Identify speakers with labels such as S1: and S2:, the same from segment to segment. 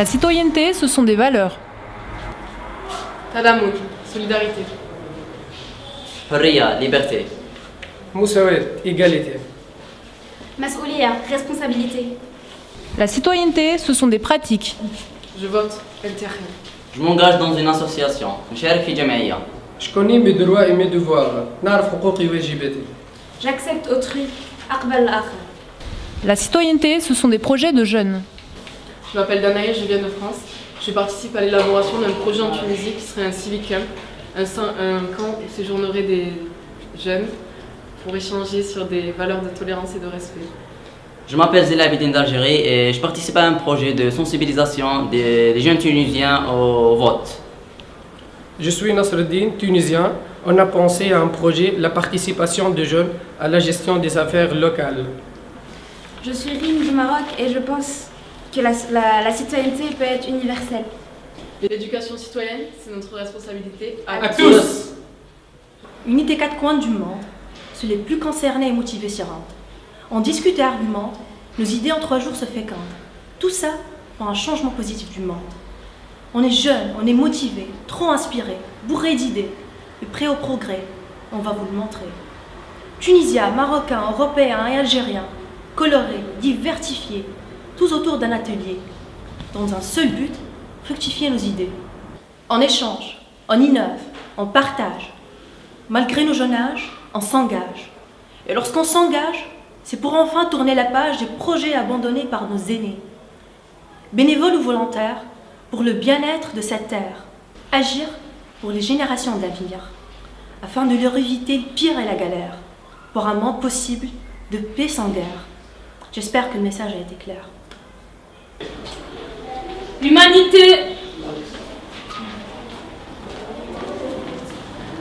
S1: La citoyenneté, ce sont des valeurs.
S2: Tadamoun, solidarité.
S3: حرية liberté.
S4: مساواة égalité.
S5: Mas'ouliya, responsabilité.
S1: La citoyenneté, ce sont des pratiques.
S2: Je vote LTRN.
S3: Je m'engage dans une association. مشارك في جمعية.
S4: Je connais mes droits et mes devoirs. نعرف حقوقي وواجباتي.
S5: J'accepte autrui. Aqbal al-akhar.
S1: La citoyenneté, ce sont des projets de jeunes.
S2: Je m'appelle Danaï, je viens de France. Je participe à l'élaboration d'un projet en Tunisie qui serait un civic camp, un camp où séjourneraient des jeunes pour échanger sur des valeurs de tolérance et de respect.
S3: Je m'appelle Zela Abidine d'Algérie et je participe à un projet de sensibilisation des jeunes tunisiens au vote.
S4: Je suis Nasreddin, tunisien. On a pensé à un projet, la participation des jeunes à la gestion des affaires locales.
S5: Je suis Rime du Maroc et je pense que la citoyenneté peut être universelle.
S2: L'éducation citoyenne, c'est notre responsabilité
S4: À tous.
S6: Unité 4 coins du monde, ceux les plus concernés et motivés s'y rendent. On discute et argumente, nos idées en 3 jours se fécondent. Tout ça pour un changement positif du monde. On est jeunes, on est motivés, trop inspirés, bourrés d'idées, et prêts au progrès. On va vous le montrer. Tunisiens, Marocains, Européens et Algériens, colorés, diversifiés, tous autour d'un atelier, dans un seul but, fructifier nos idées. On échange, on innove, on partage. Malgré nos jeunes âges, on s'engage. Et lorsqu'on s'engage, c'est pour enfin tourner la page des projets abandonnés par nos aînés. Bénévoles ou volontaires, pour le bien-être de cette terre. Agir pour les générations d'avenir, afin de leur éviter le pire et la galère, pour un monde possible de paix sans guerre. J'espère que le message a été clair.
S7: L'humanité.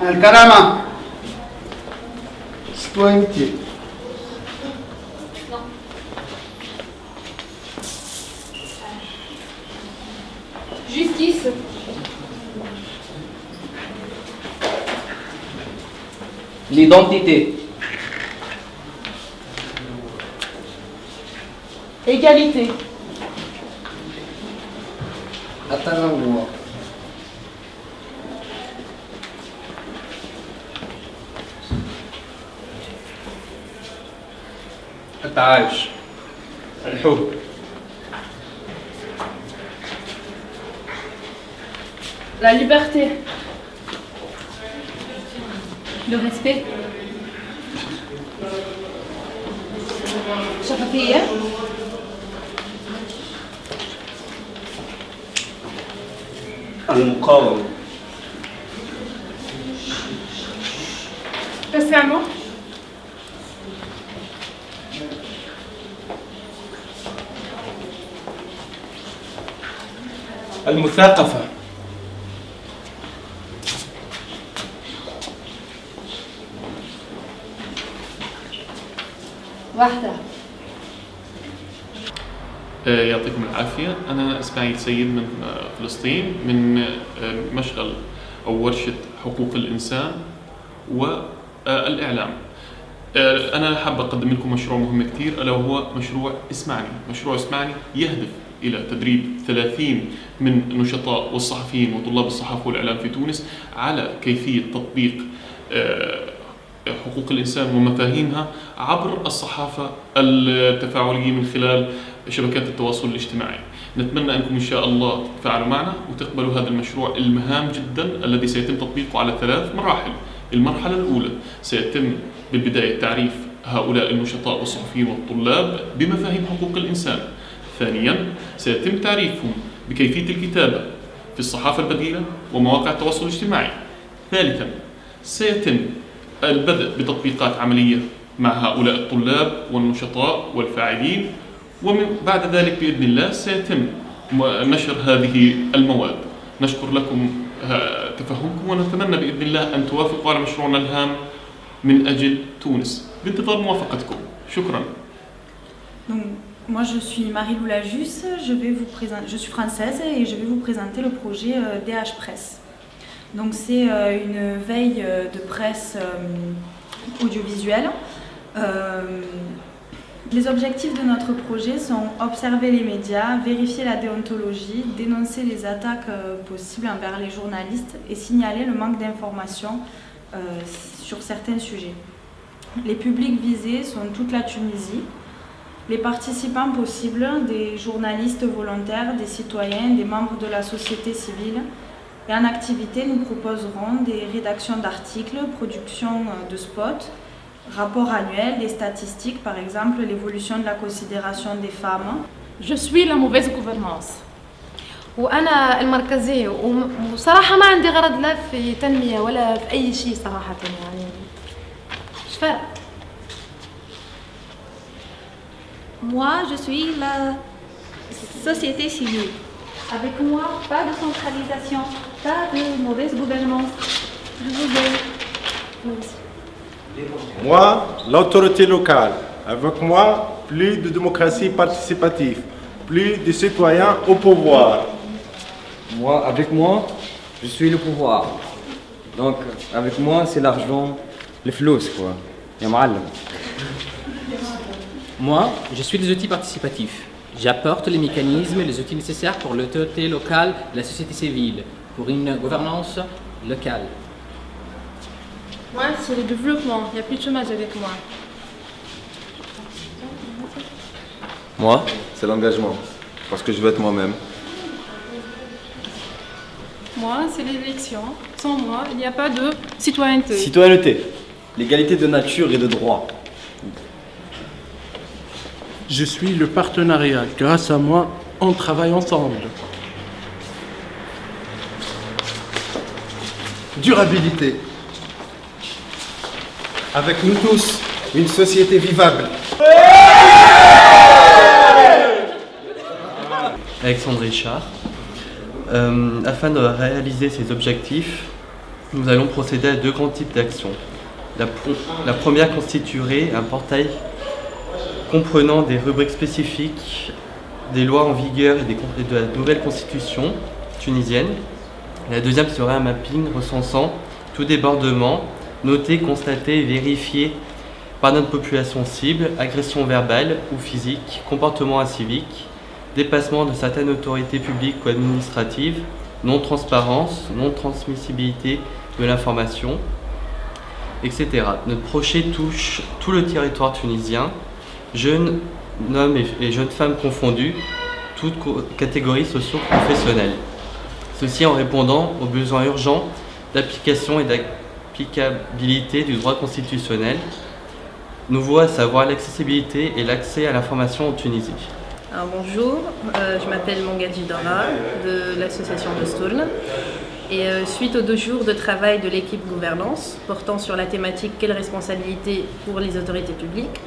S8: الكرامة. citoyenneté.
S7: Justice.
S3: L'identité.
S7: Égalité.
S8: التنوع.
S4: التعايش. الحب.
S7: La liberté. Le respect. شفافية.
S8: المقاومة.
S7: تسامح.
S4: المثاقفة.
S7: وحدة.
S9: يعطيكم العافية. أنا إسماعيل سيد من فلسطين، من مشغل أو ورشة حقوق الإنسان والإعلام. أنا حاب أقدم لكم مشروع مهم كتير، ألا وهو مشروع اسمعني. مشروع اسمعني يهدف إلى تدريب 30 من النشطاء والصحفيين وطلاب الصحافة والإعلام في تونس على كيفية تطبيق حقوق الإنسان ومفاهيمها عبر الصحافة التفاعلية من خلال شبكات التواصل الاجتماعي. نتمنى أنكم إن شاء الله تتفاعلوا معنا وتقبلوا هذا المشروع الهام جدا الذي سيتم تطبيقه على 3 مراحل. المرحلة الأولى سيتم بالبداية تعريف هؤلاء النشطاء والصحفيين والطلاب بمفاهيم حقوق الإنسان. ثانيا سيتم تعريفهم بكيفية الكتابة في الصحافة البديلة ومواقع التواصل الاجتماعي. ثالثا سيتم البدء بتطبيقات عملية مع هؤلاء الطلاب والنشطاء والفاعلين، ومن بعد ذلك بإذن الله سيتم نشر هذه المواد. نشكر لكم تفهمكم ونتمنى بإذن الله أن توافقوا على مشروعنا الهام من أجل تونس. بانتظار موافقتكم. شكرا.
S6: Donc, moi je suis Marie-Lou Lajus, je suis française et je vais vous présenter le projet DH Presse. Donc c'est une veille de presse audiovisuelle
S10: Les objectifs de notre projet sont observer les médias, vérifier la déontologie, dénoncer les attaques possibles envers les journalistes et signaler le manque d'informations sur certains sujets. Les publics visés sont toute la Tunisie. Les participants possibles, des journalistes volontaires, des citoyens, des membres de la société civile. Et en activité, nous proposerons des rédactions d'articles, production de spots, rapports annuels, des statistiques, par exemple l'évolution de la considération des femmes.
S7: Je suis la mauvaise gouvernance.
S11: وأنا المركزية وصراحة ما عندي غرض لا في تنمية ولا في أي شيء صراحة يعني مش فارق.
S5: Moi, je suis la société civile.
S6: Avec moi, pas de centralisation, pas de mauvaise gouvernance. Je vous aime.
S12: Moi, l'autorité locale. Avec moi, plus de démocratie participative, plus de citoyens au pouvoir.
S13: Moi, avec moi, je suis le pouvoir. Donc, avec moi, c'est l'argent, le flous, quoi. Ya ma'allam.
S14: Moi, je suis les outils participatifs. J'apporte les mécanismes et les outils nécessaires pour l'autorité locale et la société civile, pour une gouvernance locale.
S2: Moi, c'est le développement. Il n'y a plus de chômage avec moi.
S15: Moi, c'est l'engagement, parce que je veux être moi-même.
S7: Moi, c'est l'élection. Sans moi, il n'y a pas de citoyenneté.
S16: Citoyenneté, l'égalité de nature et de droit.
S17: Je suis le partenariat. Grâce à moi, on travaille ensemble.
S8: Durabilité. Avec nous tous, une société vivable.
S18: Alexandre Richard. Afin de réaliser ces objectifs, nous allons procéder à deux grands types d'actions. La première constituerait un portail comprenant des rubriques spécifiques, des lois en vigueur et de la nouvelle constitution tunisienne. La deuxième serait un mapping recensant tout débordement, noté, constaté et vérifié par notre population cible, agression verbale ou physique, comportement incivique, dépassement de certaines autorités publiques ou administratives, non-transparence, non-transmissibilité de l'information, etc. Notre projet touche tout le territoire tunisien, jeunes hommes et jeunes femmes confondus, toutes catégories socio-professionnelles. Ceci en répondant aux besoins urgents d'application et d'applicabilité du droit constitutionnel, nouveau à savoir l'accessibilité et l'accès à l'information en Tunisie.
S19: Alors, bonjour, je m'appelle Mongadji Dara de l'association de Stourn. Et suite aux 2 jours de travail de l'équipe gouvernance portant sur la thématique quelle responsabilité pour les autorités publiques,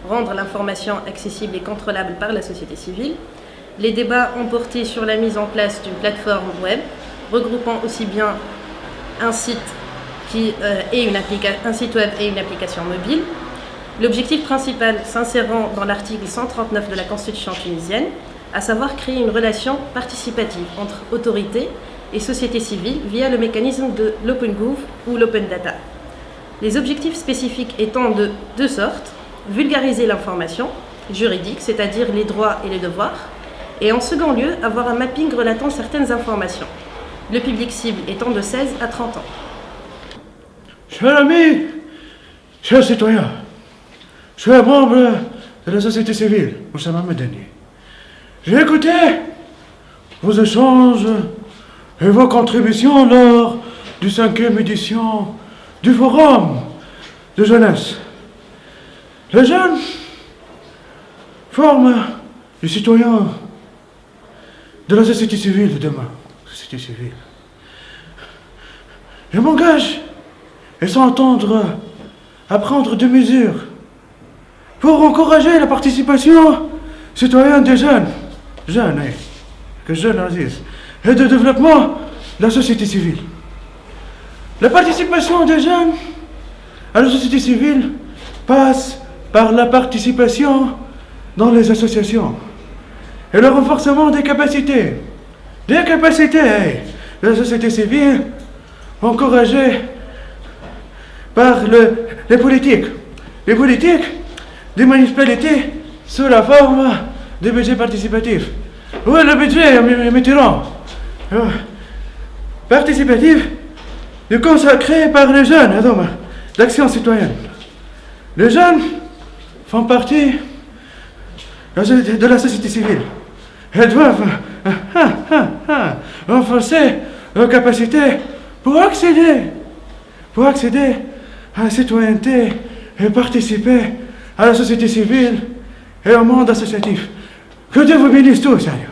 S19: rendre l'information accessible et contrôlable par la société civile, les débats ont porté sur la mise en place d'une plateforme web regroupant aussi bien un site, un site web et une application mobile. L'objectif principal s'insérant dans l'article 139 de la Constitution tunisienne, à savoir créer une relation participative entre autorités et société civile via le mécanisme de l'OpenGov ou l'Open Data. Les objectifs spécifiques étant de 2 sortes, vulgariser l'information juridique, c'est-à-dire les droits et les devoirs, et en second lieu, avoir un mapping relatant certaines informations, le public cible étant de 16 à 30 ans.
S20: Chers amis, chers citoyens, chers membres de la société civile, Oussama Medani, j'ai écouté vos échanges et vos contributions lors du 5e édition du Forum de jeunesse. Les jeunes forment les citoyens de la société civile de demain. Société civile. Je m'engage et sans attendre à prendre des mesures pour encourager la participation citoyenne des jeunes, que jeunes Aziz, et de développement de la société civile. La participation des jeunes à la société civile passe par la participation dans les associations et le renforcement des capacités de la société civile encouragées par les politiques des municipalités sous la forme de budget participatif. Oui, le budget, mes tyrans. Participatif, est consacré par les jeunes, d'action citoyenne. Les jeunes font partie de la société civile. Elles doivent renforcer leurs capacités pour accéder à la citoyenneté et participer à la société civile et au monde associatif. Que Dieu vous bénisse tous. Allez.